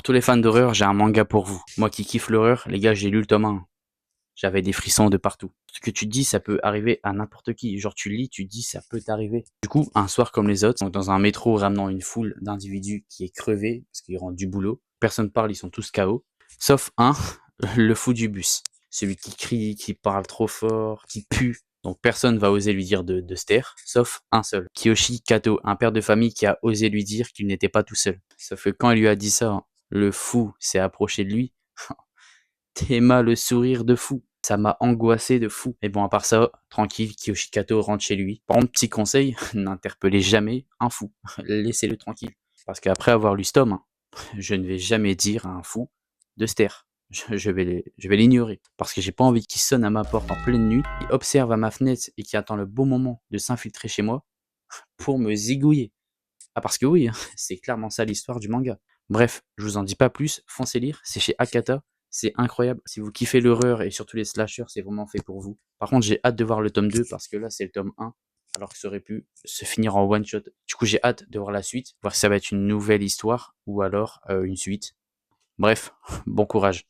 tous les fans d'horreur, j'ai un manga pour vous. Moi qui kiffe l'horreur, les gars, j'ai lu le tome 1. J'avais des frissons de partout. Ce que tu dis, ça peut arriver à n'importe qui. Genre, tu lis, tu dis, ça peut t'arriver. Du coup, un soir comme les autres, donc dans un métro ramenant une foule d'individus qui est crevé, parce qu'ils rentrent du boulot, personne parle, ils sont tous KO. Sauf un, le fou du bus. Celui qui crie, qui parle trop fort, qui pue. Donc personne va oser lui dire de se taire, sauf un seul. Kiyoshi Kato, un père de famille qui a osé lui dire qu'il n'était pas tout seul. Sauf que quand il lui a dit ça, le fou s'est approché de lui. Théma le sourire de fou. Ça m'a angoissé de fou. Mais bon, à part ça, tranquille, Kiyoshi Kato rentre chez lui. Par contre, petit conseil, n'interpellez jamais un fou. Laissez-le tranquille. Parce qu'après avoir lu ce tome, je ne vais jamais dire à un fou de se taire. Je vais l'ignorer. Parce que j'ai pas envie qu'il sonne à ma porte en pleine nuit, qui observe à ma fenêtre et qui attend le bon moment de s'infiltrer chez moi pour me zigouiller. Ah, parce que oui, c'est clairement ça l'histoire du manga. Bref, je vous en dis pas plus, foncez lire, c'est chez Akata, c'est incroyable. Si vous kiffez l'horreur et surtout les slashers, c'est vraiment fait pour vous. Par contre, j'ai hâte de voir le tome 2 parce que là, c'est le tome 1, alors que ça aurait pu se finir en one shot. Du coup, j'ai hâte de voir la suite, voir si ça va être une nouvelle histoire ou alors une suite. Bref, bon courage.